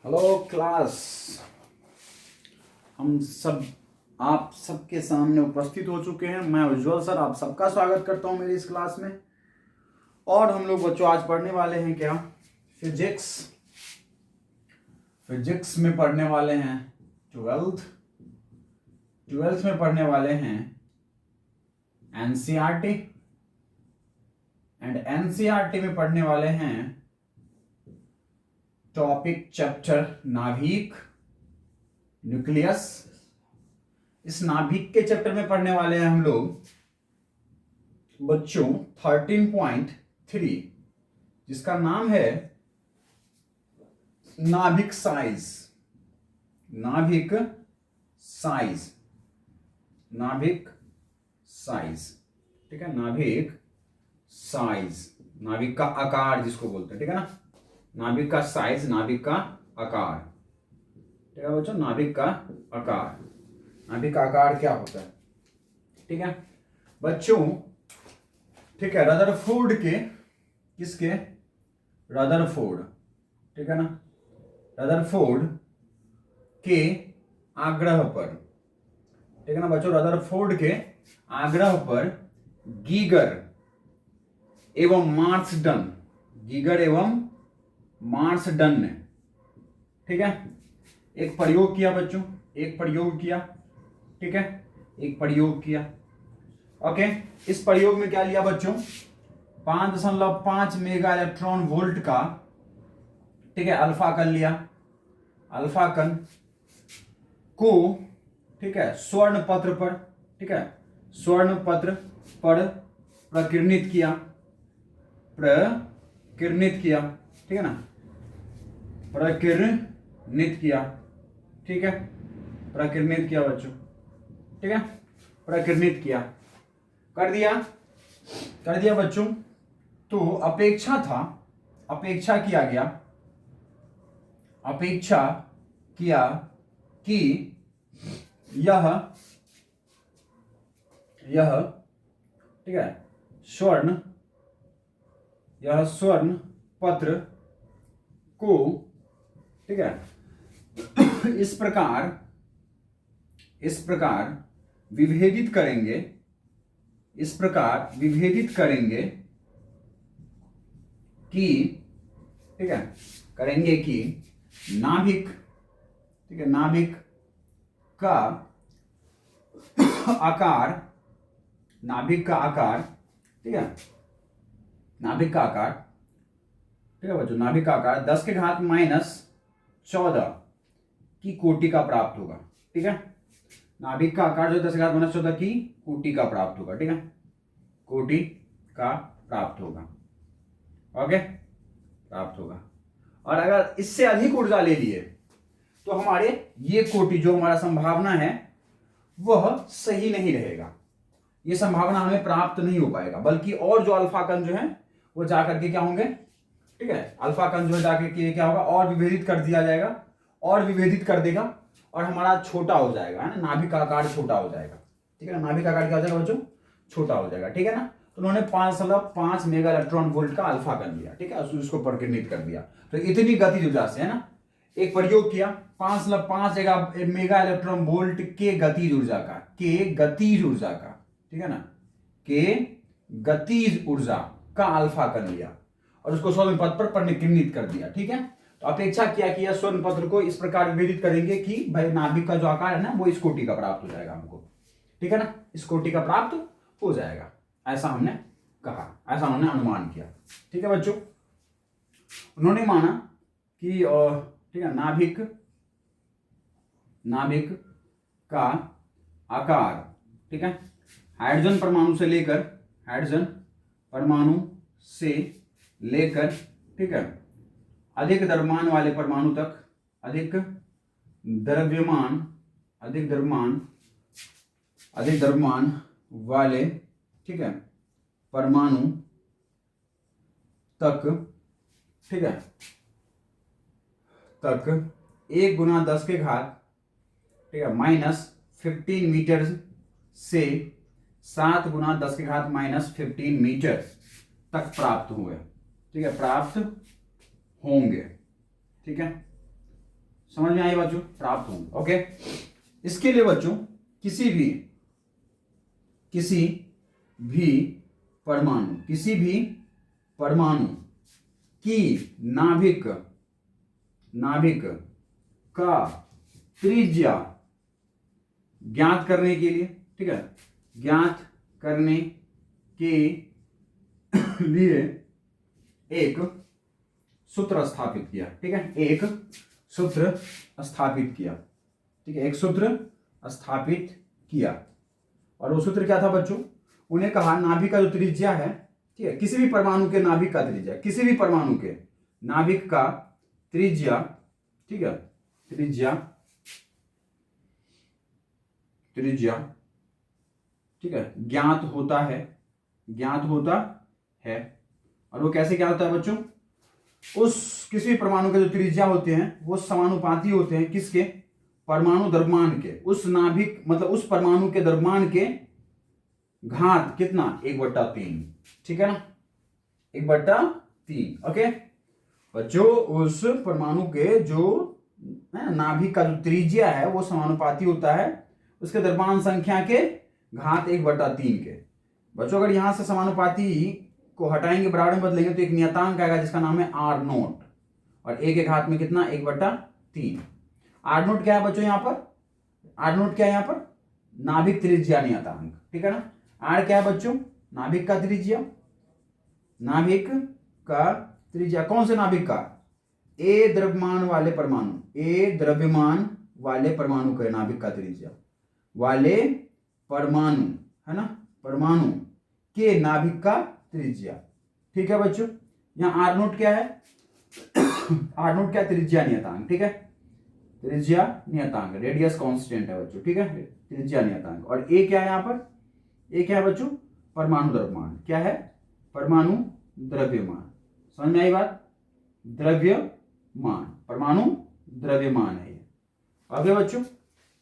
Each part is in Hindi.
Hello class. हम सब आप सबके सामने उपस्थित हो चुके हैं। मैं उज्जवल सर आप सबका स्वागत करता हूं मेरी इस क्लास में। और हम लोग बच्चों आज पढ़ने वाले हैं क्या, फिजिक्स। फिजिक्स में पढ़ने वाले हैं ट्वेल्थ में पढ़ने वाले हैं एनसीईआरटी, एंड एनसीईआरटी में पढ़ने वाले हैं टॉपिक चैप्टर नाभिक, न्यूक्लियस। इस नाभिक के चैप्टर में पढ़ने वाले हैं हम लोग बच्चों 13.3, जिसका नाम है नाभिक साइज। नाभिक साइज, नाभिक साइज, ठीक है। नाभिक साइज, नाभिक का आकार जिसको बोलते हैं, ठीक है ना। नाभिक का साइज, नाभिक का आकार, ठीक है बच्चों। नाभिक का आकार, नाभिक का आकार क्या होता है, ठीक है बच्चों। ठीक है, रदरफोर्ड के, किसके, रदरफोर्ड, ठीक है ना। रदरफोर्ड के आग्रह पर, ठीक है ना बच्चों। रदरफोर्ड के आग्रह पर गीगर एवं मार्क्सडन, गीगर एवं मार्क्सडन ने, ठीक है, एक प्रयोग किया बच्चों, एक प्रयोग किया, ठीक है, एक प्रयोग किया। ओके, इस प्रयोग में क्या लिया बच्चों, 5.5 मेगा इलेक्ट्रॉन वोल्ट का, ठीक है, अल्फा कण लिया। अल्फा कण को, ठीक है, स्वर्ण पत्र पर, ठीक है, स्वर्ण पत्र पर प्रकीर्णित किया, प्रकीर्णित किया, ठीक है ना, प्रकीर्णित किया, ठीक है, प्रकीर्णित किया बच्चों, ठीक है, प्रकीर्णित किया, कर दिया बच्चों। तो अपेक्षा था, अपेक्षा किया गया, अपेक्षा किया कि यह ठीक है, यह स्वर्ण पत्र को, ठीक है, इस प्रकार विभेदित करेंगे, इस प्रकार विभेदित करेंगे कि, ठीक है, करेंगे कि नाभिक, ठीक है, नाभिक का आकार, नाभिक का आकार, ठीक है, नाभिक का आकार, ठीक है बच्चों, नाभिक का आकार 10⁻⁻14 की कोटि का प्राप्त होगा, ठीक है। नाभिक का आकार जो 10⁻⁻14 की कोटि का प्राप्त होगा, ठीक है, कोटि का प्राप्त होगा, ओके, प्राप्त होगा। और अगर इससे अधिक ऊर्जा ले लिए तो हमारे ये कोटि जो हमारा संभावना है वह सही नहीं रहेगा, ये संभावना हमें प्राप्त नहीं हो पाएगा, बल्कि और जो अल्फा कण जो है वो जाकर के क्या होंगे, ठीक है, अल्फा कण जो है जाकर के क्या होगा, और विभेदित कर दिया जाएगा, और विभेदित कर देगा, और हमारा छोटा हो जाएगा, है ना, नाभिक का आकार छोटा हो जाएगा, ठीक है ना। नाभिक का आकार क्या हो जाएगा बच्चों, छोटा हो जाएगा, ठीक है ना। तो उन्होंने 5.5 मेगा इलेक्ट्रॉन वोल्ट का अल्फा कण लिया, ठीक है, उसको प्रकीर्णित कर दिया। तो इतनी गतिज ऊर्जा से, है ना, एक प्रयोग किया 5.5 मेगा इलेक्ट्रॉन वोल्ट के गतिज ऊर्जा का, के गतिज ऊर्जा का, ठीक है ना, के गतिज ऊर्जा का अल्फा कण लिया और उसको स्वर्ण पत्र पर प्रकीर्णित कर दिया, ठीक है। तो अपेक्षा किया कि यह स्वर्ण पत्र को इस प्रकार विभेदित करेंगे कि भाई नाभिक का जो आकार है ना वो इस कोटि का प्राप्त हो जाएगा हमको, ठीक है ना, इस कोटि का प्राप्त हो जाएगा, ऐसा हमने कहा, ऐसा उन्होंने अनुमान किया, ठीक है बच्चों। उन्होंने माना कि ठीक है, नाभिक का आकार, ठीक है, हाइड्रोजन परमाणु से लेकर, हाइड्रोजन परमाणु से लेकर, ठीक है, अधिक द्रव्यमान वाले परमाणु तक, अधिक द्रव्यमान वाले, ठीक है, परमाणु तक, ठीक है, तक 1 × 10 के घात, ठीक है, -15 मीटर से 7 × 10 के घात -15 मीटर तक प्राप्त हुए, ठीक है, प्राप्त होंगे, ठीक है, समझ में आई बच्चों, प्राप्त होंगे। ओके, इसके लिए बच्चों किसी भी परमाणु की नाभिक का त्रिज्या ज्ञात करने के लिए, ठीक है, ज्ञात करने के लिए एक सूत्र स्थापित किया। ठीक है, एक सूत्र स्थापित किया। ठीक है, एक सूत्र स्थापित किया। और वो सूत्र क्या था बच्चों? उन्हें कहा नाभिक का जो त्रिज्या है, ठीक है, किसी भी परमाणु के नाभिक का त्रिज्या, किसी भी परमाणु के नाभिक का त्रिज्या, ठीक है, त्रिज्या, ठीक है, ज्ञात होता है। और वो कैसे ज्ञात होता है बच्चों? उस किसी भी परमाणु के जो त्रिज्या होते हैं वो समानुपाती होते हैं किसके? परमाणु द्रव्यमान के। उस नाभिक मतलब उस परमाणु के द्रव्यमान के घात कितना? 1/3। ठीक है ना, 1/3। ओके बच्चों, उस परमाणु के जो नाभिक का जो त्रिज्या है वो समानुपाती होता है उसके द्रव्यमान संख्या के घात 1/3 के। बच्चों अगर यहां से समानुपाती को हटाएंगे, बराबर में बदलेंगे, तो एक नियतांक आएगा जिसका नाम है R0, और a के घात में कितना? 1/3। R0 क्या है बच्चों? यहाँ पर R0 क्या है? यहाँ पर नाभिक त्रिज्या नियतांक। ठीक है ना, R क्या है बच्चों? नाभिक का त्रिज्या। नाभिक का त्रिज्या कौन से नाभिक का? A द्रव्यमान वाले परमाणु, A द्रव्यमान वाले परमाणु का नाभिक का त्रिज्या, वाले परमाणु, है ना, परमाणु के नाभिक का त्रिज्या। ठीक है बच्चों, यहाँ R0 क्या है? R0 क्या? त्रिज्या नियतांक। ठीक है, त्रिज्या नियतांक, रेडियस कांस्टेंट है बच्चों। ठीक है, त्रिज्या नियतांक। और A क्या है यहाँ पर? A क्या है बच्चों? परमाणु द्रव्यमान। क्या है? परमाणु द्रव्यमान। समझ में आई बात? द्रव्यमान, परमाणु द्रव्यमान है ये। आगे बच्चों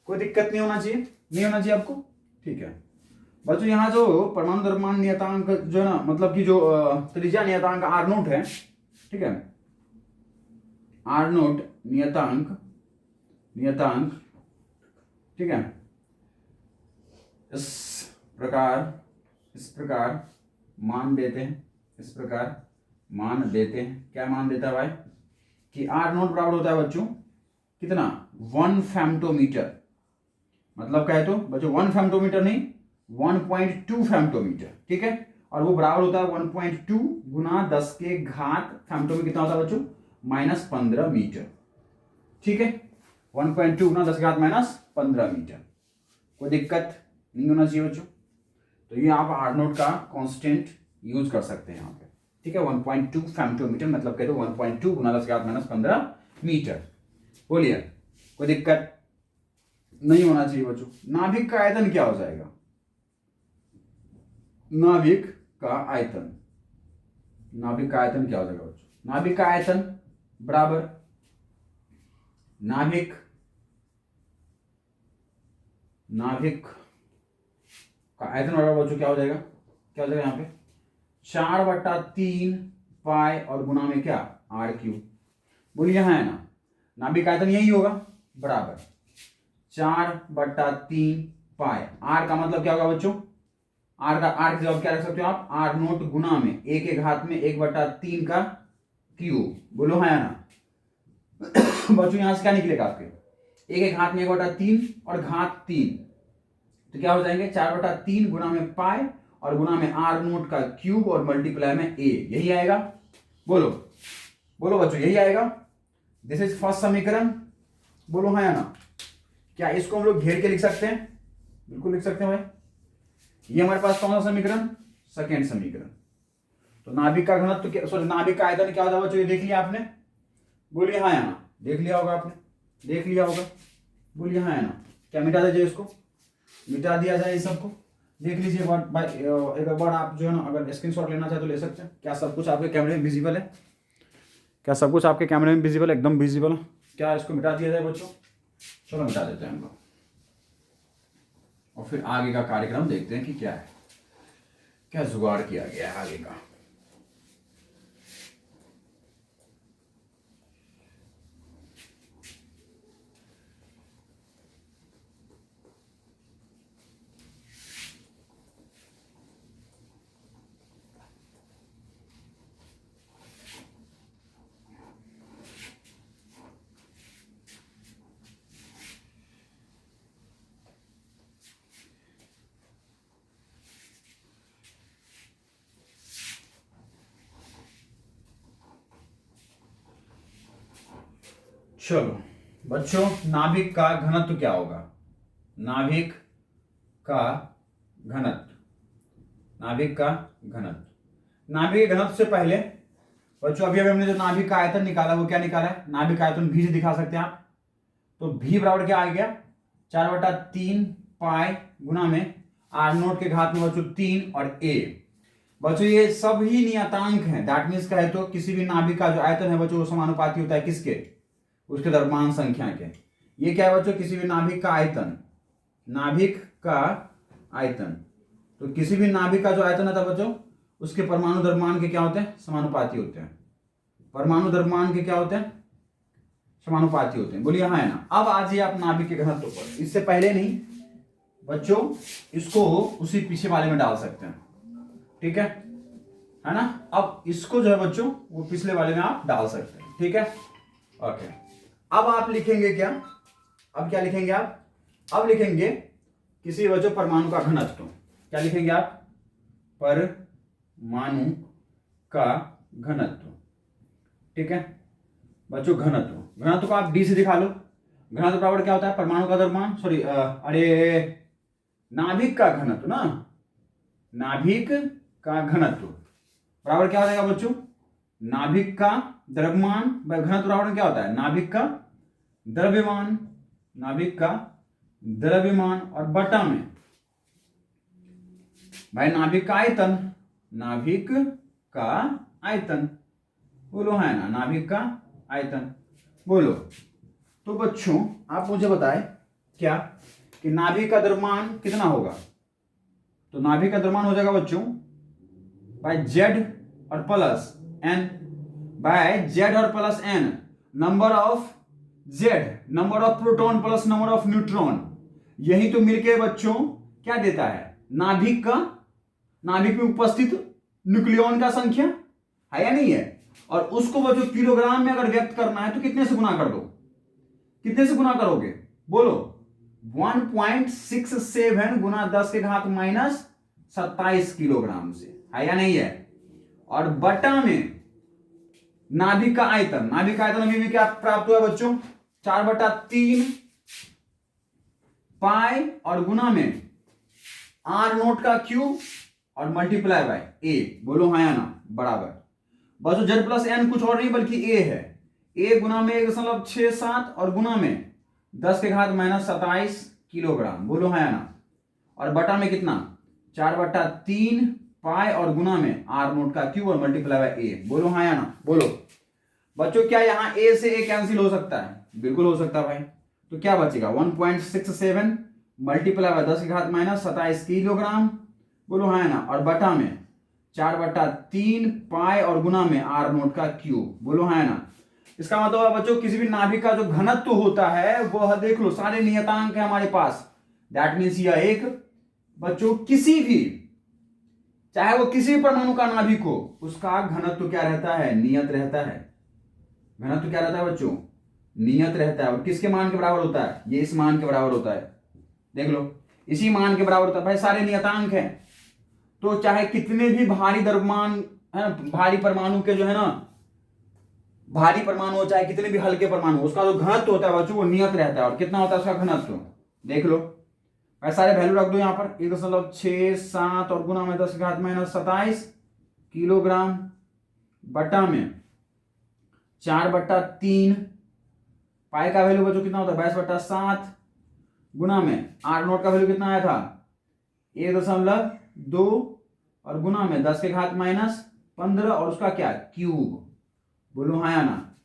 कोई दिक्कत नहीं होना चाहिए, नहीं होना चाहिए आपको। ठीक है बच्चों, यहाँ जो परमाणु द्रव्यमान नियतांक जो है ना, मतलब कि जो त्रिज्या नियतांक R0 है, ठीक है, R0 नियतांक, ठीक है, इस प्रकार मान देते हैं, इस प्रकार मान देते हैं। क्या मान देता है भाई? कि R0 बराबर होता है बच्चों कितना? 1 फेम्टोमीटर। मतलब क्या है तो बच्चों? 1 फेम्टोमीटर नहीं, 1.2 फेम्टोमीटर। ठीक है, और वो बराबर होता है 1.2 गुना 10 के घात फेम्टोमीटर। कितना होता है बच्चों? -15 मीटर। ठीक है, 1.2 गुना 10 के घात -15 मीटर। कोई दिक्कत नहीं होना चाहिए बच्चों। तो ये आप R0 का कांस्टेंट यूज कर सकते हैं यहाँ पे। ठीक है, 1.2 फेम्टोमीटर मतलब कहते हो 1.2 गुना 10 के घात -15 मीटर। बोलिए, कोई दिक्कत नहीं होना चाहिए बच्चों। नाभिक का आयतन क्या हो जाएगा? नाभिक का आयतन क्या हो जाएगा बच्चों? नाभिक का आयतन बराबर नाभिक का आयतन बराबर बच्चों क्या हो जाएगा? यहाँ पे 4/3 पाई और गुना में क्या? R3। बोलिए हाँ है ना, नाभिक आयतन यही होगा, बराबर 4/3 पाई। R का मतलब क्या होगा बच्चों? R की जवाब क्या रख सकते हो आप? R0 गुना में a के घात में 1/3 का क्यूब। बोलो हाँ या ना बच्चों, यहां से क्या निकलेगा आपके? a के घात में 1/3 और घात 3, तो क्या हो जाएंगे? 4/3 गुना में पाई और गुना में R0 का क्यूब और मल्टीप्लाई में a। यही आएगा। बोलो बच्चों, यही आएगा। दिस इज फर्स्ट समीकरण। बोलो हाँ या ना। क्या इसको हम लोग घेर के लिख सकते हैं? बिल्कुल लिख सकते हैं भाई। ये हमारे पास कौन सा समीकरण? सेकेंड समीकरण। तो नाभिक का घनत्व क्या, सॉरी नाभिक का आयतन क्या होता है बच्चों? ये देख लिया आपने? बोलिए हाँ या ना। देख लिया होगा आपने, देख लिया होगा। बोलिए हाँ या ना। क्या मिटा दीजिए इसको, मिटा दिया जाए इस सबको। देख लीजिए एक बार आप जो है ना, अगर स्क्रीनशॉट लेना चाहे तो ले सकते हैं। क्या सब कुछ आपके कैमरे में विजिबल है? क्या सब कुछ आपके कैमरे में विजिबल है? एकदम विजिबल है। क्या इसको मिटा दिया जाए बच्चों? चलो मिटा देते हैं हम लोग, और फिर आगे का कार्यक्रम देखते हैं कि क्या है, क्या जुगाड़ किया गया है आगे का। चलो बच्चों, नाभिक का घनत्व क्या होगा? नाभिक का घनत्व, नाभिक का घनत्व। नाभिक के घनत्व से पहले बच्चों अभी हमने जो नाभिक का आयतन निकाला वो क्या निकाला है? नाभिक का आयतन भी से दिखा सकते हैं आप। तो भी बराबर क्या आ गया? 4/3 पाई गुना में आर नोट के घात में बच्चों 3 और ए। बच्चों ये सब ही नियतांक हैं, दैट मीन्स कहे तो किसी भी नाभिक का जो आयतन है बच्चों वो समानुपाती होता है किसके? उसके द्रव्यमान संख्या के। ये क्या है बच्चों? किसी भी नाभिक का आयतन, नाभिक का आयतन। तो किसी भी नाभिक का जो आयतन होता है बच्चों उसके परमाणु द्रव्यमान के क्या होते हैं? समानुपाती होते हैं। परमाणु द्रव्यमान के क्या होते हैं? समानुपाती होते हैं। बोलिए हाँ है ना। अब आ जाइए आप नाभिक के घनत्व पर। इससे पहले नहीं बच्चों, इसको उसी पीछे वाले में डाल सकते हैं, ठीक है ना। अब इसको जो है बच्चों वो पिछले वाले में आप डाल सकते हैं, ठीक है। ओके, अब आप लिखेंगे क्या? अब क्या लिखेंगे आप? अब लिखेंगे किसी बच्चों परमाणु का घनत्व। क्या लिखेंगे आप? परमाणु का घनत्व, ठीक है बच्चों। घनत्व, घनत्व को आप डी से दिखा लो। घनत्व बराबर क्या होता है? परमाणु का द्रव्यमान, सॉरी अरे नाभिक का घनत्व ना, नाभिक का घनत्व बराबर क्या हो जाएगा बच्चों? नाभिक का द्रव्यमान। घनत्व बराबर क्या होता है? नाभिक का द्रव्यमान, नाभिक का द्रव्यमान और बटा में भाई नाभिक का आयतन, नाभिक का आयतन। बोलो है ना, नाभिक का आयतन। बोलो। तो बच्चों आप मुझे बताएं क्या कि नाभिक का द्रव्यमान कितना होगा? तो नाभिक का द्रव्यमान हो जाएगा बच्चों बाय जेड और प्लस एन, बाय जेड और plus n, number of z, number of proton plus number of neutron. यही तो मिलके बच्चों क्या देता है? नाभिक का, नाभिक में उपस्थित न्यूक्लियॉन का संख्या है या नहीं है। और उसको बच्चों किलोग्राम में अगर व्यक्त करना है तो कितने से गुना कर दो? कितने से गुना करोगे? बोलो। 1.67 गुना 10 के घात माइनस 27 किलोग्राम से, है या नहीं है। और बटा में नाभिक का आयतन, नाभिक का आयतन अभी भी क्या प्राप्त हुआ बच्चों? 4/3 पाई और गुना में आर नोट का क्यूब और मल्टीप्लाई बाय ए। बोलो हाँ या ना, बराबर बच्चों जेड प्लस एन कुछ और नहीं बल्कि ए है। ए गुना में 1.67 और गुना में 10 के घात माइनस 27 किलोग्राम। बोलो हाँ या ना। और बटा में कितना? 4/3 पाई और गुना में आर नोट का क्यूब और मल्टीप्लाई बाय ए। बोलो हाँ या ना। बोलो बच्चों, क्या यहां ए से ए कैंसिल हो सकता है? बिल्कुल हो सकता है भाई। तो क्या बचेगा? 1.67 मल्टीप्लाई बाय 10 के घात माइनस 27 किलोग्राम। बोलो हाँ या ना। और बटा में 4/3 पाई और गुना में आर नोट का क्यूब। बोलो हाँ या ना। इसका मतलब बच्चों किसी भी नाभिक का जो घनत्व होता है वह देख लो, सारे नियतांक है हमारे पास। दैट मीन्स यह एक बच्चों किसी भी, चाहे वो किसी भी परमाणु का नाभिक हो, उसका घनत्व क्या रहता है? नियत रहता है। घनत्व क्या रहता है बच्चों? नियत रहता है। और किसके मान के बराबर होता है? ये इस मान के बराबर होता है। देख लो, इसी मान के बराबर होता है भाई। सारे नियतांक हैं। तो चाहे कितने भी भारी द्रव्यमान है, भारी परमाणु के जो है ना, भारी परमाणु हो चाहे कितने भी हल्के परमाणु, उसका जो घनत्व होता है बच्चों वो नियत रहता है। और कितना होता है उसका घनत्व? देख लो भाई, सारे वैल्यू रख दो यहाँ पर। 1.67 और गुना में 10 के घात माइनस 27 किलोग्राम, बटा में 4/3 पाई का वैल्यू बच्चों कितना होता है? 22/7 गुना में आर नोट का वैल्यू कितना आया था? 1.2 और गुना में 10 के घात माइनस 15 और उसका क्या? क्यूब। बोलो हाँ या ना।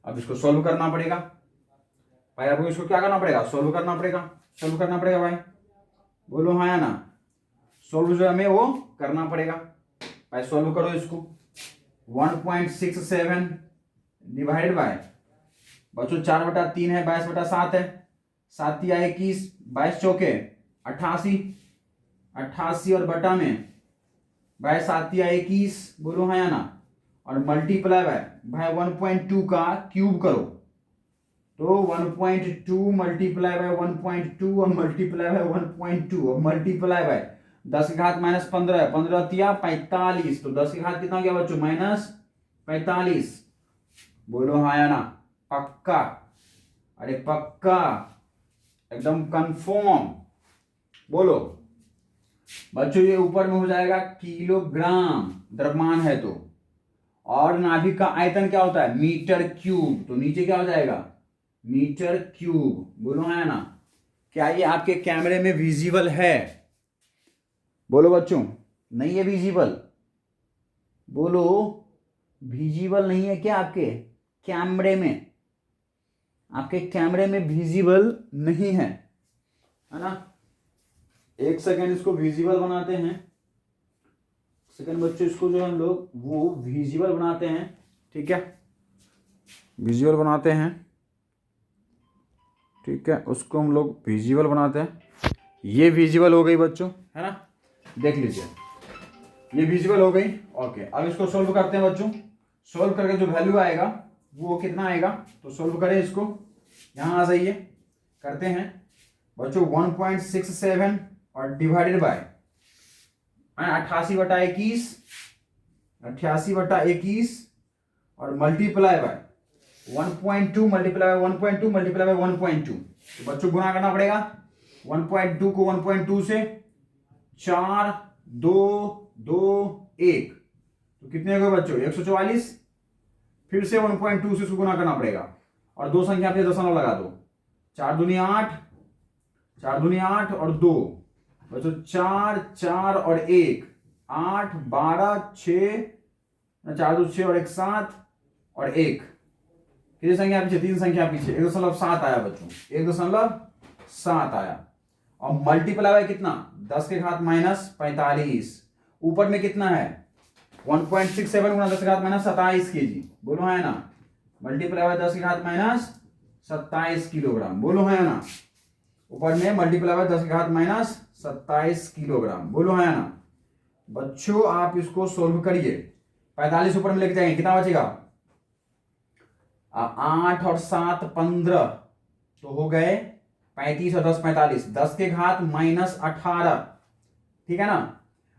अब इसको सॉल्व करना पड़ेगा भाई। आपको इसको क्या करना पड़ेगा? सॉल्व करना पड़ेगा। सॉल्व करना पड़ेगा भाई। बोलो हाँ या ना। सॉल्व जो हमें वो करना पड़ेगा भाई। सॉल्व करो इसको। 1.67 डिवाइडेड बाय बच्चों 4/3 है, 22/7 है, 7 या 21, 22 चौके 88, 88 और बटा में भाई 7 या 21। बोलो हाँ या ना। और मल्टीप्लाई बाय भाई 1.2 का क्यूब करो। तो 1.2 मल्टीप्लाई बाय 1.2 और मल्टीप्लाई बाय 1.2 और मल्टीप्लाई बाय 10 के घात माइनस 15 है, 15 तिया 45। तो 10 के घात कितना गया बच्चों? माइनस 45। बोलो हाँ या ना। पक्का अरे पक्का, एकदम कंफर्म, बोलो बच्चों। ये ऊपर में हो जाएगा किलोग्राम, द्रव्यमान है तो, और नाभिक का आयतन क्या होता है, मीटर क्यूब, तो नीचे क्या हो जाएगा, मीटर क्यूब। बोलो है ना। क्या ये आपके कैमरे में विजिबल है, बोलो बच्चों, नहीं है विजिबल, बोलो विजिबल नहीं है क्या आपके कैमरे में, आपके कैमरे में विजिबल नहीं है ना। एक सेकेंड इसको विजिबल बनाते हैं, सेकेंड बच्चों, इसको जो हम लोग वो विजिबल बनाते हैं, ठीक है, विजुअल बनाते हैं, ठीक है, उसको हम लोग विजिबल बनाते हैं। ये विजिबल हो गई बच्चों, है ना, देख लीजिए ये विजिबल हो गई। ओके, अब इसको सोल्व करते हैं बच्चों। सोल्व करके जो वैल्यू आएगा वो कितना आएगा, तो सोल्व करें इसको, यहाँ आ जाइए, करते हैं बच्चों। 1.67 और डिवाइडेड बाय 88/21, 88/21 और multiply by 1.2 multiply by 1.2 multiply by 1.2, तो बच्चों गुना करना पड़ेगा 1.2 को 1.2 से, 4 2 2 1, तो कितने हो गए बच्चों 144। फिर से 1.2 से गुना करना पड़ेगा और दो संख्या पे दशमलव लगा दो, 4 दूनी 8, 4 दूनी 8 और 2 बच्चों, 4 4 और 1 8 12 6, 4 2 6 और 1 7 और 1, कितनी संख्या पीछे, 3 संख्या पीछे, 1.7 आया बच्चों, 1.7 आया। और मल्टीप्लाई बाय कितना, 10 के घात -45, ऊपर में कितना है 1.67 गुना 10 के घात -27 kg, बोलो है ना, मल्टीप्लाई बाय 10 के घात -27 किलोग्राम, बोलो है ना, ऊपर में मल्टीप्लाई बाय 10 के घात -27 किलोग्राम, बोलो है ना। बच्चों आप इसको सोल्व करिए, 45 ऊपर में लेके जाएंगे, कितना बचेगा, 8 और 7 15, तो हो गए 35 और 10 45, 10 के घात -18, ठीक है ना,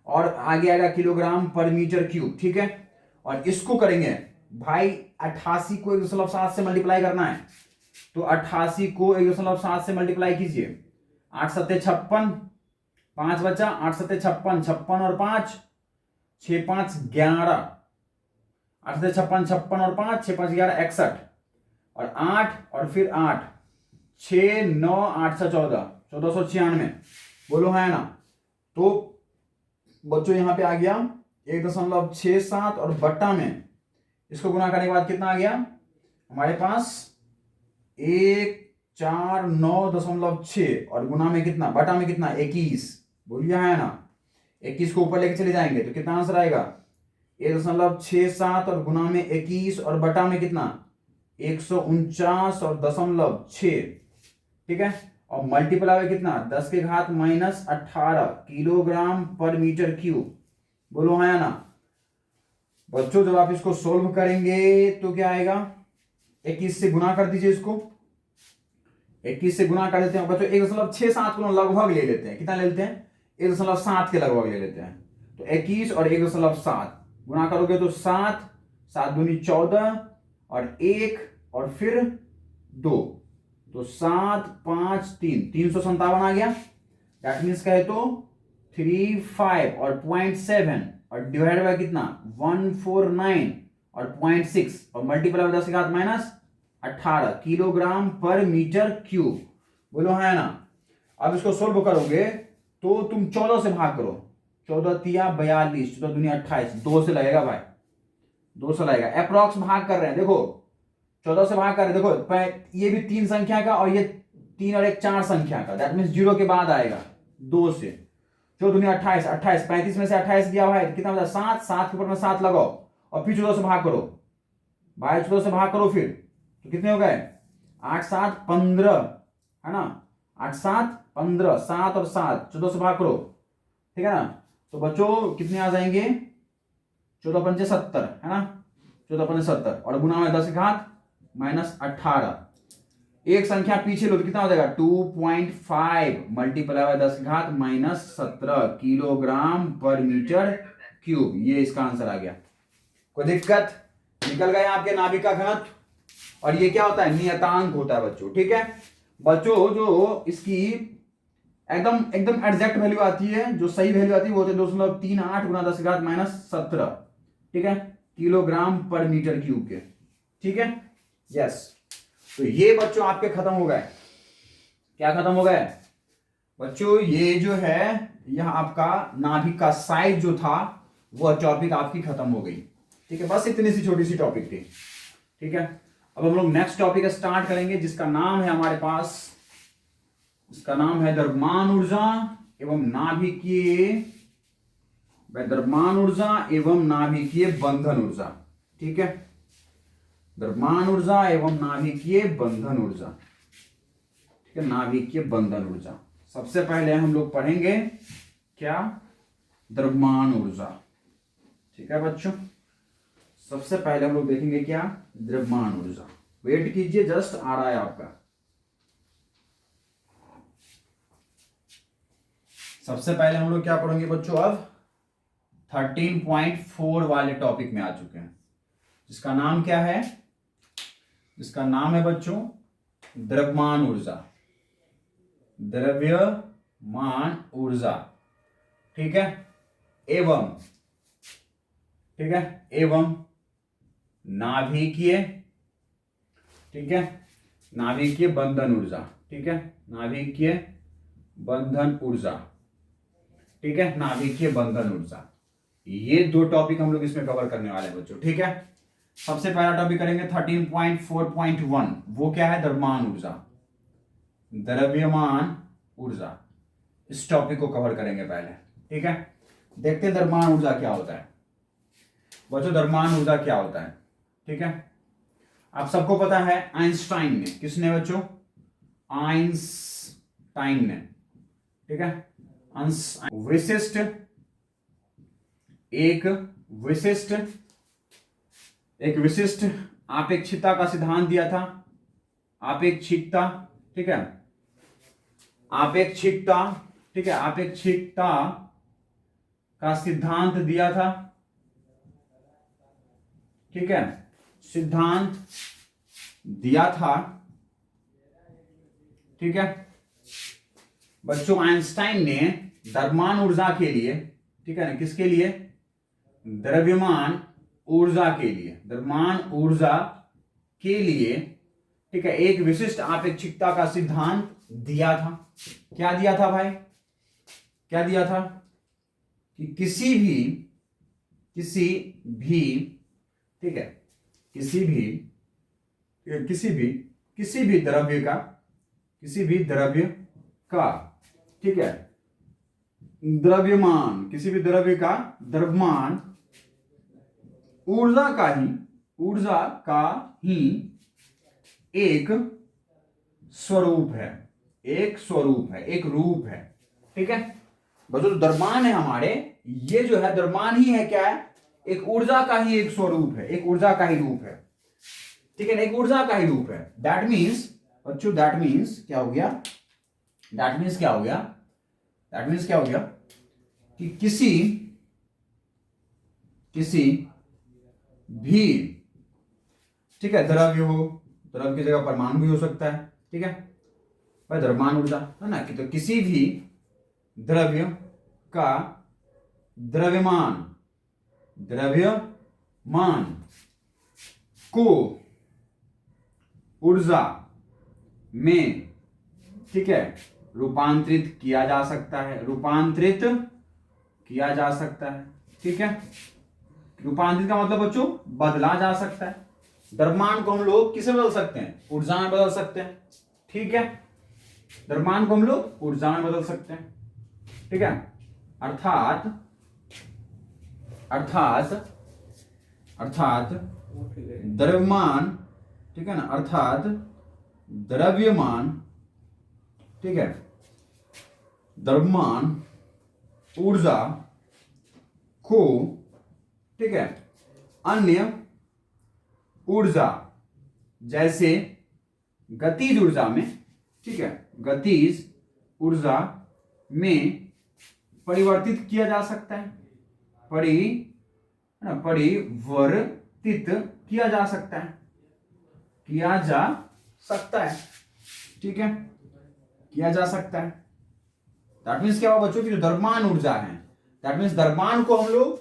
और आगे आएगा किलोग्राम पर मीटर क्यूब, ठीक है। और इसको करेंगे भाई, 88 को 1.7 से मल्टीप्लाई करना है, तो 88 को 1.7 से मल्टीप्लाई कीजिए, 8 7 56, 5 बचा, 8 7 56, 56 और 5 6 5 11, 8 7 56 56 और 5 6 5 11 61, और 8 और फिर 8 6 9 8 से 14 1496, बोलो है ना। तो बच्चों यहां पे आ गया 1.67 और बट्टा में इसको गुना करने के बाद कितना आ गया हमारे पास 149.6, और गुना में कितना, बटा में कितना 21, बोलिए है ना। 21 को ऊपर लेके चले जाएंगे तो कितना आंसर आएगा 1.67 और गुना में 21 और बटा में कितना 149.6, ठीक है। और मल्टीप्लाई कितना 10 के घात -18 किलोग्राम पर मीटर क्यूब, बोलो है ना। बच्चों जब आप इसको सोल्व करेंगे तो क्या आएगा, 21 से गुना कर दीजिए, इसको 21 से गुना कर देते हैं बच्चों, 1.67 को लगभग ले लेते हैं, कितना ले लेते हैं 1.7 के लगभग ले लेते हैं, तो 21 और 1.7 गुना करोगे तो 7 7 दूनी 14 और 1 और फिर 2, तो 7 5 3 357 आ गया। दैट मीन्स कहे तो 35 और 0.7 और डिवाइड बाय कितना 149 और 0.6 और मल्टीप्लाई बाय 10 के घात -18 किलोग्राम पर मीटर क्यूब, बोलो है ना। अब इसको सोल्व करोगे तो तुम 14 से भाग करो, 14 तिया 42, 14 दूनी 28, 2 से लगेगा भाई, 2 से लगेगा, अप्रॉक्स भाग कर रहे हैं, देखो 14 से भाग कर रहे हैं, देखो ये भी 3 संख्या का और ये 3 और 1 4 संख्या का, दैट मीन्स 0 के बाद आएगा 2 से, 14 दूनी 28, 28 35 में से 28 गया भाई, कितना बचा 7, 7 के ऊपर में 7 लगाओ और फिर 14 से भाग करो भाई, 14 से भाग करो फिर, तो कितने हो गए 8 7 15, है ना, 8 7 15, 7 और 7 14 से भाग करो, ठीक है ना। तो बच्चों कितने आ जाएंगे 14 पंचे 70, है ना, 14 पंचे 70 और गुना में 10 के घात -18, एक संख्या पीछे लो तो कितना हो जाएगा 2.5 मल्टीप्लाई बाय 10 के घात -17 किलोग्राम पर मीटर क्यूब, ये इसका आंसर आ गया। कोई दिक्कत, निकल गए आपके नाभिक का घनत्व, और ये क्या होता है, नियतांक होता है बच्चों, ठीक है बच्चों। जो इसकी एकदम एकदम एग्जैक्ट वैल्यू आती है, जो सही वैल्यू आती है वो होती है 2.38 गुना 10⁻⁻17, ठीक है, किलोग्राम पर मीटर क्यूब के, ठीक है, यस। तो ये बच्चों आपके खत्म हो गए। क्या खत्म हो गए बच्चों, ये जो है यह आपका नाभिक का साइज जो था वह टॉपिक आपकी खत्म हो गई, ठीक है। बस इतनी सी छोटी सी टॉपिक थी, ठीक है। अब हम लोग नेक्स्ट टॉपिक स्टार्ट करेंगे, जिसका नाम है हमारे पास, इसका नाम है द्रव्यमान ऊर्जा एवं नाभिकीय, द्रव्यमान ऊर्जा एवं नाभिकीय बंधन ऊर्जा, ठीक है, द्रव्यमान ऊर्जा एवं नाभिकीय बंधन ऊर्जा, ठीक है, नाभिकीय बंधन ऊर्जा। सबसे पहले हम लोग पढ़ेंगे क्या, द्रव्यमान ऊर्जा, ठीक है बच्चों। सबसे पहले हम लोग देखेंगे क्या, द्रव्यमान ऊर्जा। वेट कीजिए, जस्ट आ रहा है आपका। सबसे पहले हम लोग क्या पढ़ेंगे बच्चों, अब 13.4 वाले टॉपिक में आ चुके हैं, जिसका नाम क्या है, जिसका नाम है बच्चों द्रव्यमान ऊर्जा, द्रव्यमान ऊर्जा, ठीक है, एवं, ठीक है, एवं नाभिकीय, ठीक है, नाभिकीय बंधन ऊर्जा, ठीक है, नाभिकीय बंधन ऊर्जा, ठीक है, नाभिकीय बंधन ऊर्जा। ये दो टॉपिक हम लोग इसमें कवर करने वाले हैं बच्चों, ठीक है। सबसे पहला टॉपिक करेंगे 13.4.1, वो क्या है, द्रव्यमान ऊर्जा, द्रव्यमान ऊर्जा। इस टॉपिक को कवर करेंगे पहले, ठीक है। देखते हैं द्रव्यमान ऊर्जा क्या होता है बच्चों, द्रव्यमान ऊर्जा क्या होता है, ठीक है। आप सबको पता है आइंस्टाइन ने, किसने बच्चों, आइंस्टाइन ने, ठीक है, विशिष्ट, एक विशिष्ट आपेक्षिकता का सिद्धांत दिया था, आपेक्षिकता, ठीक है, आपेक्षिकता, ठीक है, आपेक्षिकता का सिद्धांत दिया था, ठीक है, सिद्धांत दिया था, ठीक है बच्चों। आइंस्टाइन ने द्रव्यमान ऊर्जा के लिए, ठीक है ना, किसके लिए, द्रव्यमान ऊर्जा के लिए, द्रव्यमान ऊर्जा के लिए, ठीक है, एक विशिष्ट आपेक्षिकता का सिद्धांत दिया था। क्या दिया था भाई, क्या दिया था, कि किसी भी, ठीक है, किसी भी द्रव्य का, ठीक है, द्रव्यमान, किसी भी द्रव्य का द्रव्यमान ऊर्जा का ही एक स्वरूप है, एक रूप है, ठीक है बच्चों। द्रव्यमान है हमारे, ये जो है द्रव्यमान ही है, क्या है, एक ऊर्जा का ही एक स्वरूप है, एक ऊर्जा का ही रूप है, ठीक है, एक ऊर्जा का ही रूप है। दैट मीन्स बच्चों, दैट मीन्स क्या हो गया, दैट मीन्स क्या हो गया कि किसी भी, ठीक है, द्रव्य हो, द्रव्य की जगह परमाणु भी हो सकता है, ठीक है भाई, द्रव्यमान ऊर्जा है ना, कि तो किसी भी द्रव्य का द्रव्यमान को ऊर्जा में, ठीक है, रूपांतरित किया जा सकता है, ठीक है। रूपांतरित का मतलब बच्चों बदला जा सकता है। द्रव्यमान को हम लोग किसे बदल सकते हैं, ऊर्जा में बदल सकते हैं, ठीक है, द्रव्यमान को हम लोग ऊर्जा में बदल सकते हैं, ठीक है। अर्थात द्रव्यमान, ठीक है ना, अर्थात द्रव्यमान, ठीक है, द्रव्यमान ऊर्जा को, ठीक है, अन्य ऊर्जा जैसे गतिज ऊर्जा में, ठीक है, गतिज ऊर्जा में परिवर्तित किया जा सकता है, परिवर्तित किया जा सकता है, किया जा सकता है, ठीक है, किया जा सकता है। दैट मीन्स क्या हुआ बच्चों की जो द्रव्यमान ऊर्जा है, दैट मीन्स द्रव्यमान को हम लोग,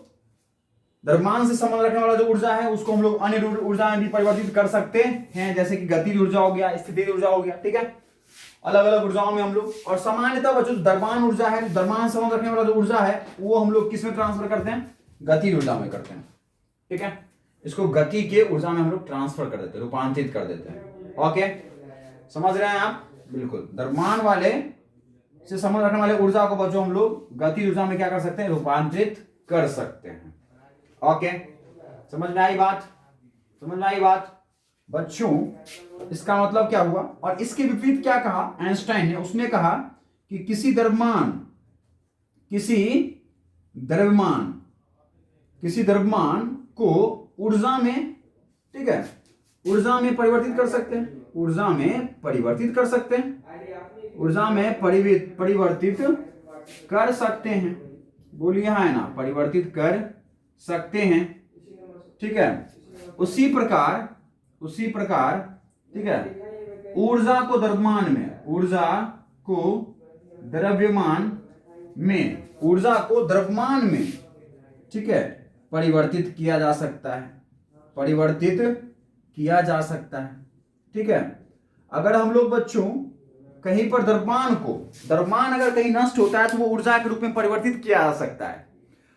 द्रव्यमान से संबंध रखने वाला जो ऊर्जा है उसको हम लोग अन्य ऊर्जा में भी परिवर्तित कर सकते हैं, जैसे कि गतिज ऊर्जा हो गया, स्थितिज ऊर्जा हो गया, ठीक है, अलग अलग ऊर्जाओं में हम लोग। और सामान्यतः बच्चों द्रव्यमान ऊर्जा है, द्रव्यमान से संबंध रखने वाला जो ऊर्जा है वो हम लोग किस में ट्रांसफर करते हैं, गतिज ऊर्जा में करते हैं, ठीक है, इसको गति के ऊर्जा में हम लोग ट्रांसफर कर देते हैं, रूपांतरित कर देते हैं। ओके, समझ रहे हैं आप, बिल्कुल। द्रव्यमान वाले से संबंध रखने वाले ऊर्जा को बच्चों हम लोग गति ऊर्जा में क्या कर सकते हैं, रूपांतरित कर सकते हैं। ओके, समझ में आई बात, समझ में आई बात बच्चों। इसका मतलब क्या हुआ, और इसके विपरीत क्या कहा आइंस्टाइन ने, उसने कहा कि किसी द्रव्यमान को ऊर्जा में, ठीक है, ऊर्जा में परिवर्तित कर सकते हैं, ऊर्जा में परिवर्तित कर सकते हैं, ऊर्जा में परिवर्तित कर सकते हैं। बोलिए हाँ है ना, परिवर्तित कर सकते हैं, ठीक है। उसी प्रकार ठीक है, ऊर्जा को द्रव्यमान में, ऊर्जा को द्रव्यमान में, ठीक है, परिवर्तित किया जा सकता है, परिवर्तित किया जा सकता है, ठीक है। अगर हम लोग बच्चों कहीं पर द्रव्यमान अगर कहीं नष्ट होता है तो वो ऊर्जा के रूप में परिवर्तित किया जा सकता है।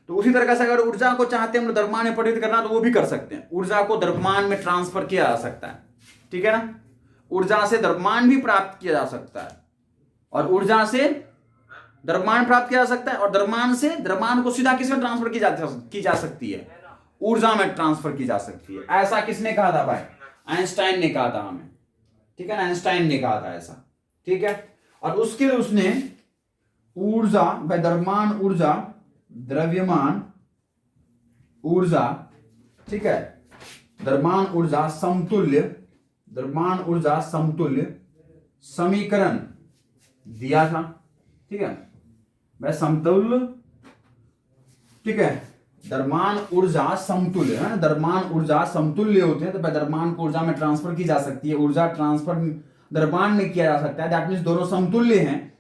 तो उसी तरह से अगर ऊर्जा को चाहते हैं हम द्रव्यमान में परिवर्तित करना तो वो भी कर सकते हैं, ऊर्जा को द्रव्यमान में ट्रांसफर किया जा सकता है, ठीक है ना। ऊर्जा से द्रव्यमान भी प्राप्त किया जा सकता है, और ऊर्जा से द्रव्यमान प्राप्त किया जा सकता है, और द्रव्यमान से द्रव्यमान को सीधा किसमें ट्रांसफर की जा सकती है, ऊर्जा में ट्रांसफर की जा सकती है। ऐसा किसने कहा था भाई, आइंस्टाइन ने कहा था हमें, ठीक है ना, आइंस्टाइन ने कहा था ऐसा, ठीक है। और उसके लिए उसने ऊर्जा, द्रव्यमान ऊर्जा, द्रव्यमान ऊर्जा, ठीक है, द्रव्यमान ऊर्जा समतुल्य समीकरण दिया था, ठीक है, वह समतुल्य, ठीक है, द्रव्यमान ऊर्जा समतुल्य है, द्रव्यमान ऊर्जा समतुल्य होते हैं तो द्रव्यमान को ऊर्जा में ट्रांसफर की जा सकती है, ऊर्जा ट्रांसफर द्रव्यमान में किया जा सकता है, दैट मींस दोनों समतुल्य हैं।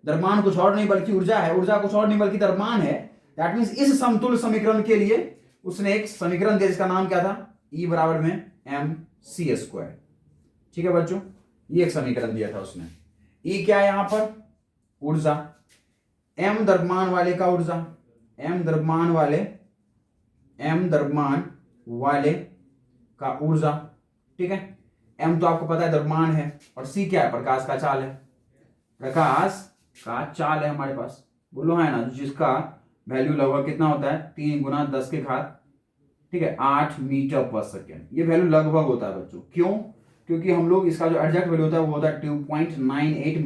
द्रव्यमान कुछ और नहीं बल्कि ऊर्जा है, ऊर्जा कुछ और नहीं बल्कि द्रव्यमान है। दैट मींस इस समतुल्य समीकरण के लिए उसने एक समीकरण दिया जिसका नाम क्या था, E बराबर में mc², ठीक है बच्चों, ये एक समीकरण दिया था उसने। E क्या है यहां पर, ऊर्जा, m द्रव्यमान वाले का ऊर्जा, m द्रव्यमान वाले का ऊर्जा, ठीक है। m तो आपको पता है द्रव्यमान है, और c क्या है, प्रकाश का चाल है, प्रकाश का चाल है हमारे पास, बोलो है ना, जिसका वैल्यू लगभग कितना होता है, 3 × 10 के घात, ठीक है, 8 मीटर पर सेकेंड। ये वैल्यू लगभग होता है बच्चों, क्यों, क्योंकि हम लोग इसका जो एग्जैक्ट वैल्यू होता है वो होता है 2.98 ×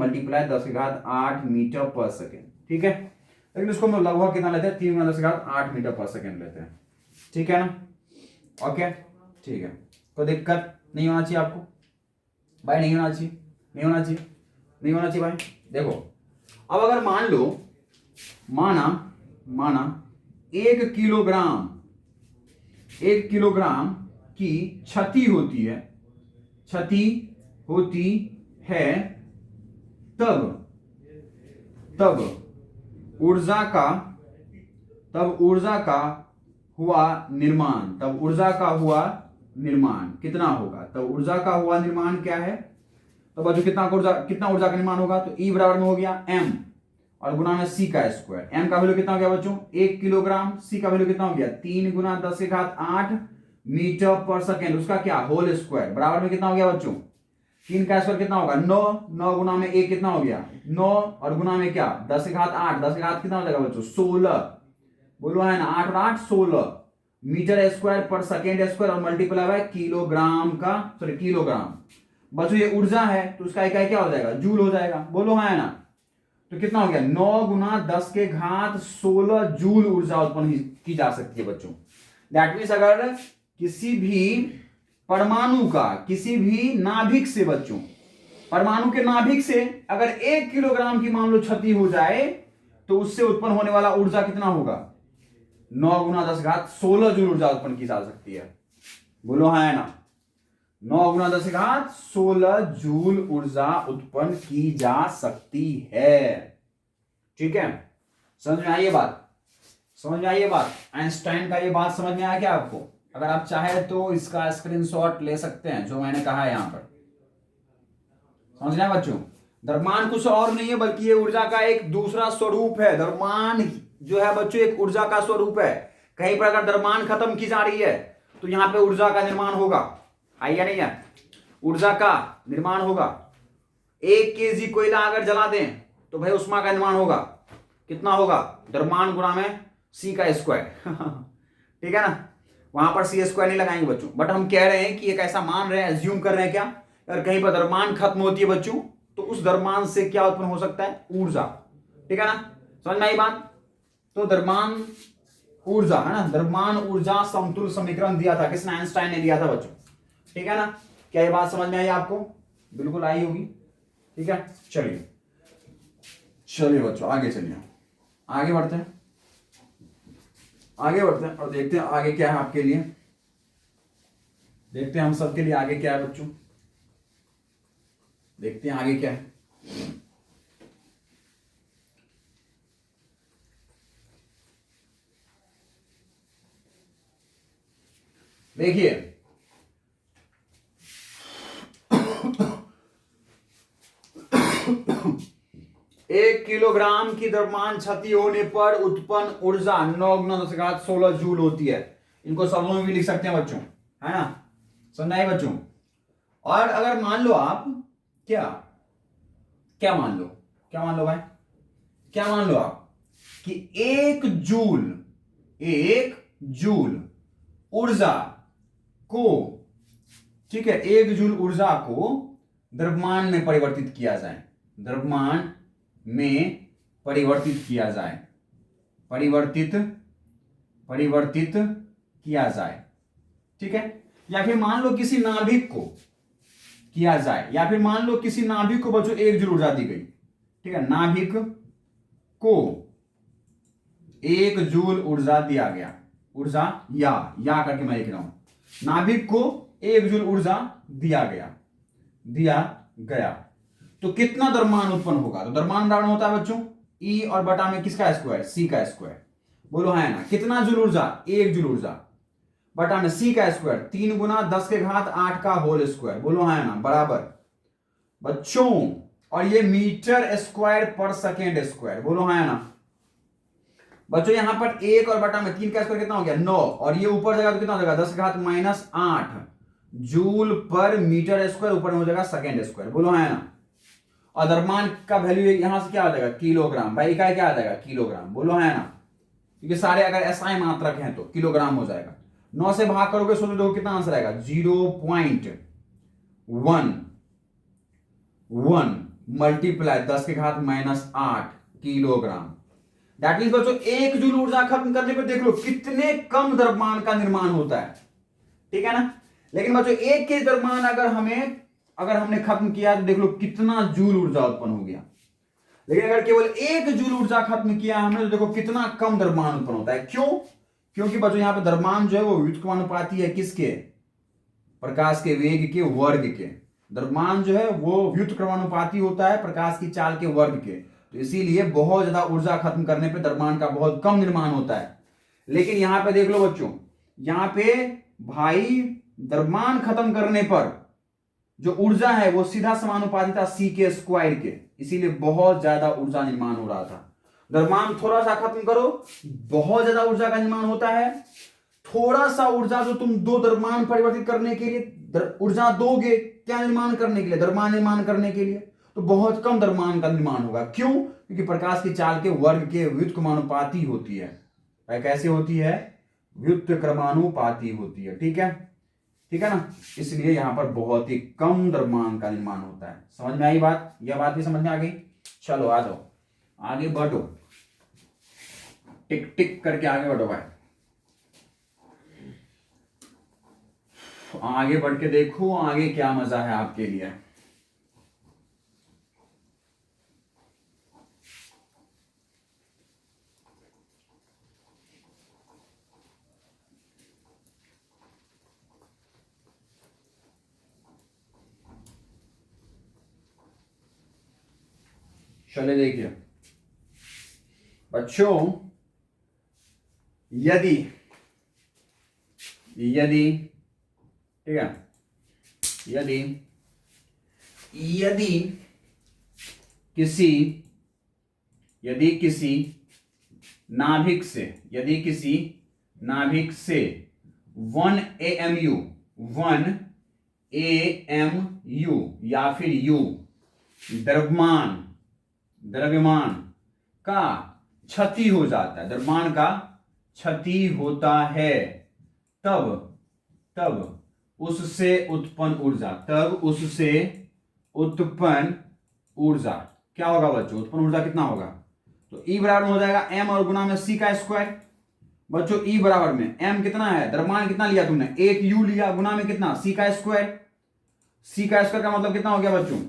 10 के घात 8 मीटर पर सेकेंड, ठीक है। लेकिन इसको हम लोग लगभग कितना लेते हैं, 3 × 10 के घात 8 मीटर पर सेकेंड लेते हैं, ठीक है ना। ओके, ठीक है, कोई दिक्कत नहीं होना चाहिए आपको भाई, नहीं होना चाहिए भाई। देखो अब अगर मान लो, माना 1 किलोग्राम की क्षति होती है, तब ऊर्जा का हुआ निर्माण कितना होगा, तब ऊर्जा का हुआ निर्माण क्या है, तो बच्चों कितना ऊर्जा का निर्माण होगा, तो E बराबर में हो गया m और गुना में c का स्क्वायर। m का वैल्यू कितना हो गया बच्चों, 1 किलोग्राम, c का वैल्यू कितना हो गया, 3 × 10 के घात 8 मीटर पर सेकेंड, उसका क्या होल स्क्वायर, बराबर में कितना हो गया बच्चों, 3 का स्क्वायर कितना होगा 9 गुना में 1 कितना हो गया 9, और गुना में क्या 10 के घात 8, 10 के घात कितना हो जाएगा बच्चों 16, बोलो है ना, 8 और 8 16 मीटर स्क्वायर पर सेकेंड स्क्वायर, और मल्टीप्लाई बाय किलोग्राम बच्चों ये ऊर्जा है तो उसका इकाई क्या हो जाएगा, जूल हो जाएगा, बोलो है ना। तो कितना हो गया 9 × 10 के घात 16 जूल ऊर्जा उत्पन्न की जा सकती है बच्चों। दैट मीन्स अगर किसी भी परमाणु का, किसी भी नाभिक से बच्चों, परमाणु के नाभिक से अगर 1 किलोग्राम की मान लो क्षति हो जाए तो उससे उत्पन्न होने वाला ऊर्जा कितना होगा, 9 × 10 घात 16 जूल ऊर्जा उत्पन्न की जा सकती है, बोलो हाँ है ना। 9 गुना 10 की घात 16 जूल ऊर्जा उत्पन्न की जा सकती है। ठीक है, समझ में आई ये बात? समझ में आई ये बात? आइंस्टाइन का ये बात समझ में आया क्या आपको? अगर आप चाहे तो इसका स्क्रीनशॉट ले सकते हैं जो मैंने कहा है यहां पर। समझ रहे हैं बच्चों? द्रव्यमान कुछ और नहीं है बल्कि ये ऊर्जा का एक दूसरा स्वरूप है। द्रव्यमान जो है बच्चों एक ऊर्जा का स्वरूप है। कहीं पर अगर द्रव्यमान खत्म की जा रही है तो यहां पे ऊर्जा का निर्माण होगा। आई या नहीं है? ऊर्जा का निर्माण होगा। 1 kg कोयला अगर जला दें तो भाई उष्मा का निर्माण होगा। कितना होगा? द्रव्यमान गुणा में c का स्क्वायर। ठीक है ना? वहां पर c स्क्वायर नहीं लगाएंगे बच्चों, बट हम कह रहे हैं कि एक ऐसा मान रहे हैं, एज्यूम कर रहे हैं क्या, अगर कहीं पर द्रव्यमान खत्म होती है बच्चों तो उस द्रव्यमान से क्या उत्पन्न हो सकता है? ऊर्जा। ठीक है ना? समझ में आई बात? तो द्रव्यमान ऊर्जा है ना, द्रव्यमान ऊर्जा समतुल्य समीकरण दिया था, किसने? आइंस्टाइन ने दिया था बच्चों। ठीक है ना? क्या ये बात समझ में आई आपको? बिल्कुल आई होगी। ठीक है, चलिए चलिए बच्चों आगे चलिए, आगे बढ़ते हैं, आगे बढ़ते हैं और देखते हैं आगे क्या है आपके लिए। देखते हैं हम सबके लिए आगे क्या है बच्चों, देखते हैं आगे क्या है। देखिए 1 किलोग्राम की द्रव्यमान क्षति होने पर उत्पन्न ऊर्जा 9 गुना 10 घात 16 जूल होती है। इनको शब्दों में भी लिख सकते हैं बच्चों, है ना? समझ आए बच्चों? और अगर मान लो आप क्या क्या मान लो, क्या मान लो भाई, क्या मान लो आप कि 1 जूल ऊर्जा को, ठीक है, 1 जूल ऊर्जा को द्रव्यमान में परिवर्तित किया जाए, द्रव्यमान में परिवर्तित किया जाए, परिवर्तित परिवर्तित किया जाए। ठीक है, या फिर मान लो किसी नाभिक को किया जाए, या फिर मान लो किसी नाभिक को बच्चों 1 जूल ऊर्जा दी गई। ठीक है, नाभिक को 1 जूल ऊर्जा दिया गया, ऊर्जा या करके मैं लिख रहा हूं, नाभिक को 1 जूल ऊर्जा दिया गया तो कितना द्रव्यमान उत्पन्न होगा? तो द्रव्यमान बराबर होता है बच्चों ई और बटा में किसका स्क्वायर? सी का स्क्वायर। बोलो है ना? कितना जूल ऊर्जा? 1 जूल ऊर्जा बटा में सी का स्क्वायर 3 गुना 10 के घात 8 का होल स्क्वायर। बोलो है ना? बराबर बच्चों, और ये मीटर स्क्वायर पर सेकेंड स्क्वायर। बोलो है ना बच्चों? यहां पर 1 और बटा में 3 का स्क्वायर कितना हो गया? 9, और ये ऊपर जाएगा तो कितना हो जाएगा? 10 के घात -8 जूल पर मीटर स्क्वायर, ऊपर में हो जाएगा सेकेंड स्क्वायर। बोलो है ना? और द्रव्यमान का वैल्यू यहां से क्या आ जाएगा? किलोग्राम। भाई इकाई क्या आ जाएगा? किलोग्राम। बोलो है ना? क्योंकि सारे अगर एसआई मात्रक हैं तो किलोग्राम हो जाएगा। 9 से भाग करोगे सोचो देखो कितना आंसर आएगा? 0.11 मल्टीप्लाई 10 के घात -8 किलोग्राम। दैट मीन बच्चों 1 जूल ऊर्जा खत्म करने पर देख लो कितने कम द्रव्यमान का निर्माण होता है। ठीक है ना? लेकिन बच्चों 1 के द्रव्यमान अगर हमने खत्म किया तो देख लो कितना जूल ऊर्जा उत्पन्न हो गया। लेकिन अगर केवल 1 जूल ऊर्जा खत्म किया हमने तो देखो कितना कम द्रव्यमान उत्पन्न होता है। क्यों? क्योंकि बच्चों यहां पर द्रव्यमान जो है वो व्युत्क्रमानुपाती है किसके? प्रकाश के वेग के वर्ग के। द्रव्यमान जो है वो व्युत्क्रमानुपाती होता है प्रकाश की चाल के वर्ग के, तो इसीलिए बहुत ज्यादा ऊर्जा खत्म करने पे द्रव्यमान का बहुत कम निर्माण होता है। लेकिन यहां पे देख लो बच्चों, यहां पे भाई द्रव्यमान खत्म करने पर जो ऊर्जा है वो सीधा समानुपाती था सी के स्क्वायर के, इसीलिए बहुत ज्यादा ऊर्जा निर्माण हो रहा था। द्रव्यमान थोड़ा सा खत्म करो बहुत ज्यादा ऊर्जा का निर्माण होता है। थोड़ा सा ऊर्जा जो तुम दो द्रव्यमान परिवर्तित करने के लिए ऊर्जा दोगे, क्या निर्माण करने के लिए? द्रव्यमान निर्माण करने के लिए, तो बहुत कम द्रव्यमान का निर्माण होगा। क्यों? क्योंकि प्रकाश की चाल के वर्ग के व्युत्क्रमानुपाती होती है। कैसे होती है? व्युत्क्रमानुपाती होती है। ठीक है, ठीक है ना? इसलिए यहां पर बहुत ही कम द्रव्यमान का निर्माण होता है। समझ में आई बात? यह बात भी समझ में आ गई? चलो आ जाओ, आगे बढ़ो, टिक टिक करके आगे बढ़ो भाई। आगे बढ़ के देखो आगे क्या मजा है आपके लिए। चले देखिए बच्चों, यदि यदि ठीक है, यदि यदि किसी यदि किसी नाभिक से यदि किसी नाभिक से 1 AMU या फिर U द्रव्यमान का क्षति हो जाता है, द्रव्यमान का क्षति होता है, तब उससे उत्पन्न ऊर्जा क्या होगा बच्चों? उत्पन्न ऊर्जा कितना होगा? तो E बराबर हो जाएगा M और गुना में C का स्क्वायर। बच्चों E बराबर में M कितना है, द्रव्यमान कितना लिया तुमने? 1 U लिया, गुना में कितना? C का स्क्वायर। C का स्क्वायर का मतलब कितना हो गया बच्चों?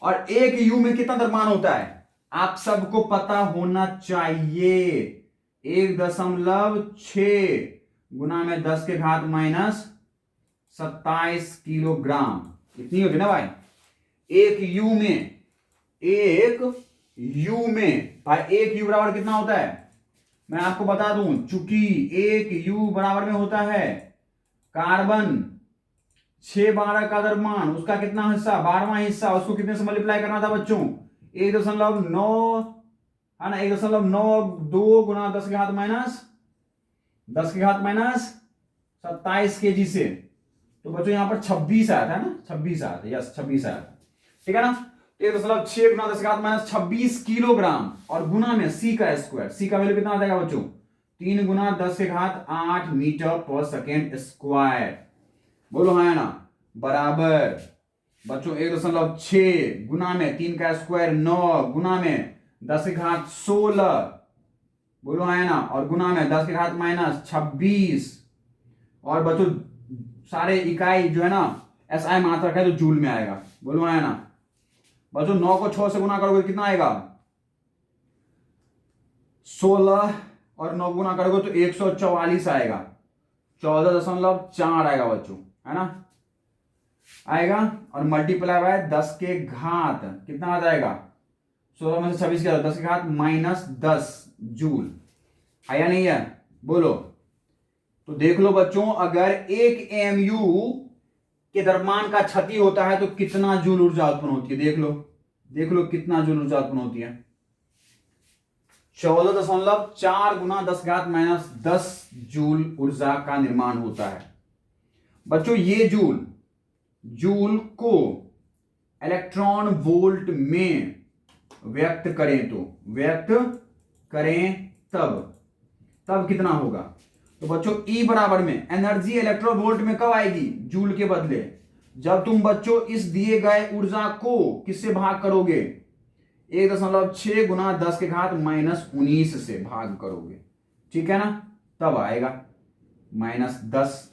और 1 U में कितना द्रव्यमान होता है? आप सबको पता होना चाहिए, 1.6 गुना में 10 के घात माइनस 27 किलोग्राम, इतनी होती ना भाई। एक यू में भाई 1 U बराबर कितना होता है? मैं आपको बता दूं, चूंकि 1 U बराबर में होता है कार्बन 612 का द्रव्यमान, उसका कितना हिस्सा? 12वां हिस्सा, उसको कितने से मल्टीप्लाई करना था बच्चों? 1.9 है ना, 1.92 गुना 10 के घात माइनस 27 kg से। तो बच्चों यहां पर 26 आया था ना, 26 आया था, यस 26 आया था, ठीक है ना। 1.6 गुना 10 के घात माइनस 26 किलोग्राम और गुना में C का स्क्वायर। C का वैल्यू कितना आ जाएगा बच्चों? 3 गुना 10 के घात 8 मीटर पर सेकेंड स्क्वायर। बोलो हाँ ना, बराबर बच्चों 1.6 गुना में 3 का स्क्वायर 9 गुना में 10 के घात 16, बोलो हाँ ना, और गुना में 10 के घात माइनस 26। और बच्चों सारे इकाई जो है ना SI मात्रक है तो जूल में आएगा। बोलो हाँ ना बच्चों, 9 को 6 से गुना करोगे कितना आएगा? 16 और 9 गुना करोगे तो 144 आएगा, 14.4 आएगा बच्चों, है ना, आएगा। और मल्टीप्लाई बाय 10 के घात कितना आ जाएगा? 16 में से 26 क्या? 10 के घात माइनस 10 जूल, है या नहीं है? बोलो। तो देख लो बच्चों, अगर 1 AMU के द्रव्यमान का क्षति होता है तो कितना जूल ऊर्जा उत्पन्न होती है? देख लो कितना जूल ऊर्जा उत्पन्न होती है। 14.4 गुना 10 घात माइनस 10 जूल ऊर्जा का निर्माण होता है। बच्चों ये जूल को इलेक्ट्रॉन वोल्ट में व्यक्त करें तब कितना होगा? तो बच्चों E बराबर में एनर्जी इलेक्ट्रॉन वोल्ट में कब आएगी? जूल के बदले जब तुम बच्चों इस दिए गए ऊर्जा को किससे भाग करोगे? 1.6 गुना 10 के घात माइनस 19 से भाग करोगे, ठीक है ना, तब आएगा -10,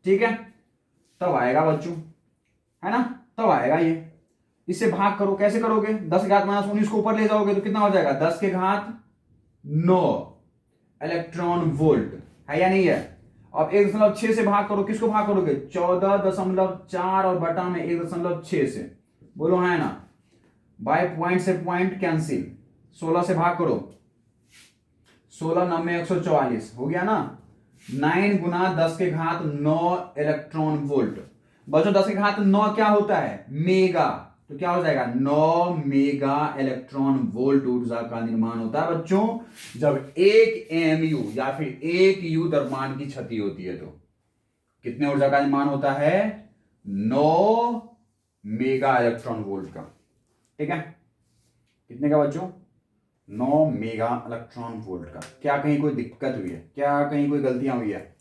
ठीक है, तब आएगा बच्चों, है ना, तब आएगा ये। इससे भाग करो, कैसे करोगे? 10 के घात माइनस 19 को ऊपर ले जाओगे तो कितना हो जाएगा? 10 के घात 9 इलेक्ट्रॉन वोल्ट, है या नहीं है? अब 1.6 से भाग करो, किसको भाग करोगे? 14.4 और बटा में 1.6 से, बोलो है ना, बाय पॉइंट से पॉइंट कैंसिल, 16 से भाग करो, 16 9 144 हो गया ना, 9 गुना 10 के घात 9 इलेक्ट्रॉन वोल्ट। बच्चों 10 के घात 9 क्या होता है? मेगा, तो क्या हो जाएगा? 9 मेगा इलेक्ट्रॉन वोल्ट ऊर्जा का निर्माण होता है बच्चों जब 1 AMU या फिर 1 U द्रव्यमान की क्षति होती है। तो कितने ऊर्जा का निर्माण होता है? 9 मेगा इलेक्ट्रॉन वोल्ट का, ठीक है, कितने का बच्चों? 9 मेगा इलेक्ट्रॉन वोल्ट का। क्या कहीं कोई दिक्कत हुई है? क्या कहीं कोई गलतियां हुई है?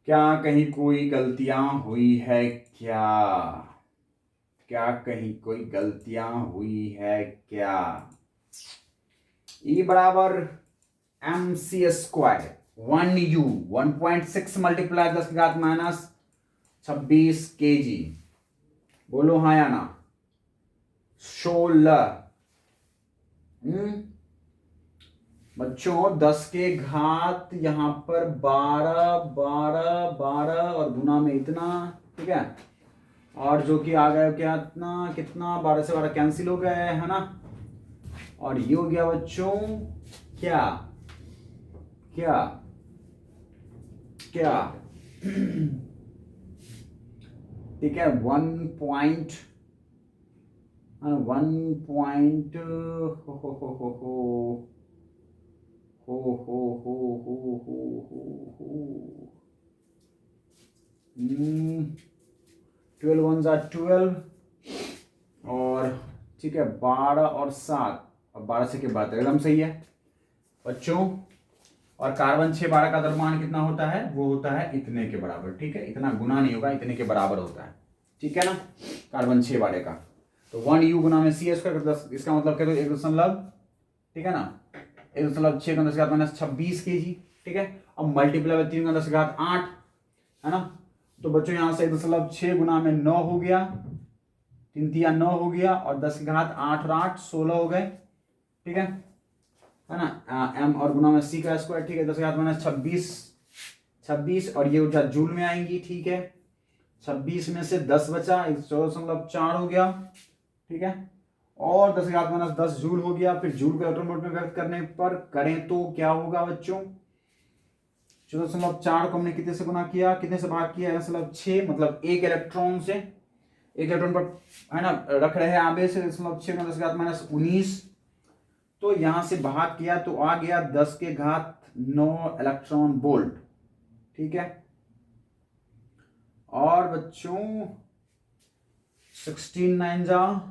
क्या कहीं कोई गलतियां हुई है? क्या कहीं कोई गलतियां हुई है क्या? E बराबर MC स्क्वायर 1U 1.6 मल्टीप्लाई 10 की घात माइनस 26 kg, बोलो हाँ या ना? 16 बच्चों 10 के घात यहां पर 12 और गुना में इतना, ठीक है, और जो कि आ गया क्या, कितना 12 से 12 कैंसिल हो गया है ना, और ये हो गया बच्चों क्या क्या क्या ठीक है, 1 पॉइंट हो हो हो हो हो हो 12 1 12 और ठीक है 12 और 7 और 12 से के बाद एकदम सही है बच्चों। और कार्बन 6 12 का द्रव्यमान कितना होता है, वो होता है इतने के बराबर, ठीक है, इतना गुना नहीं होगा, इतने के बराबर होता है, ठीक है ना, कार्बन 6 12 का। तो 1U गुना में सी स्क्वायर 10, इसका मतलब क्या, 1 ठीक है ना, 1.6 का 10⁻26 kg, ठीक है। अब मल्टीप्लाई बाय 3 का 10⁸8 है ना। तो बच्चों यहां से 1.6 गुना में 9 हो गया, 3 तिया 9 हो गया और 10⁸8 और 8 16 हो गए, ठीक है ना। एम और गुना में सी का स्क्वायर, ठीक है, 10⁻26 26 और ये ऊर्जा जूल में आएंगी, ठीक है। 26 में से 10 बचा, 14.4 हो गया, ठीक है। और 10⁻10 जूल हो गया। फिर जूल को इलेक्ट्रॉन वोल्ट में व्यक्त करने पर करें तो क्या होगा बच्चों, 14.4 को हमने कितने से गुना किया, कितने से भाग किया, 6, मतलब एक इलेक्ट्रॉन से, एक इलेक्ट्रॉन पर है ना रख रहे हैं आगे से 6 में 10⁻19, तो यहां से भाग किया तो आ गया 10⁹9 इलेक्ट्रॉन वोल्ट, ठीक है। और बच्चों 16 9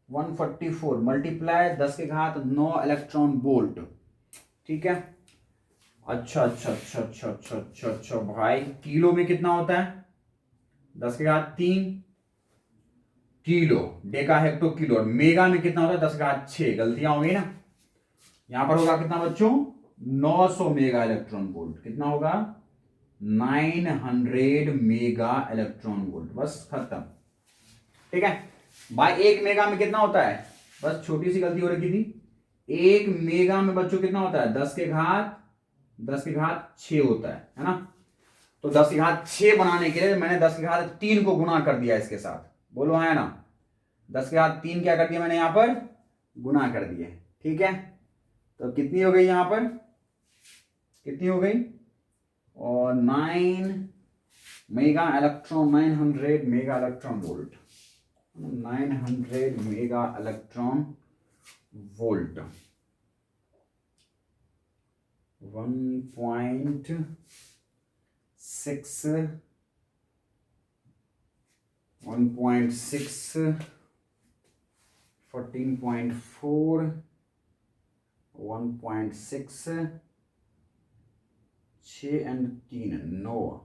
144 मल्टीप्लाई 10⁹9 इलेक्ट्रॉन वोल्ट, ठीक है। अच्छा अच्छा अच्छा अच्छा अच्छा अच्छा अच्छा भाई, किलो में कितना होता है, 10⁻3 किलो, डेका हेक्टो किलो, और मेगा में कितना होता है 10⁻6, गलतियां हो गई ना। यहां पर होगा कितना बच्चों, 900 मेगा इलेक्ट्रॉन वोल्ट, कितना होगा 900 मेगा इलेक्ट्रॉन वोल्ट, बस खत्म, ठीक है भाई। 1 मेगा में कितना होता है, बस छोटी सी गलती हो रखी थी, 1 मेगा में बच्चों कितना होता है, 10⁻6 होता है ना। तो 10⁻6 बनाने के लिए मैंने 10⁻3 को गुना कर दिया इसके साथ, बोलो है ना, 10⁻3 क्या कर दिया मैंने यहां पर, गुना कर दिए, ठीक है। तो कितनी हो गई यहां पर, कितनी हो गई, और 900 mega electron volt, 900 mega electron volt, 1.6 14.4 1.6 6 and 3 9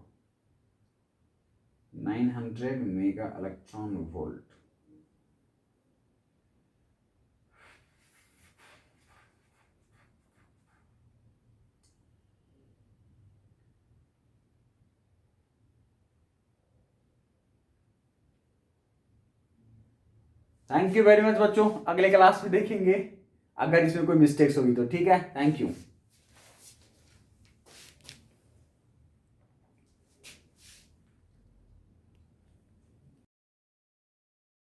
900 mega electron volt. Thank you very much बच्चों, अगले क्लास में देखेंगे अगर इसमें कोई मिस्टेक्स होगी तो, ठीक है, थैंक यू।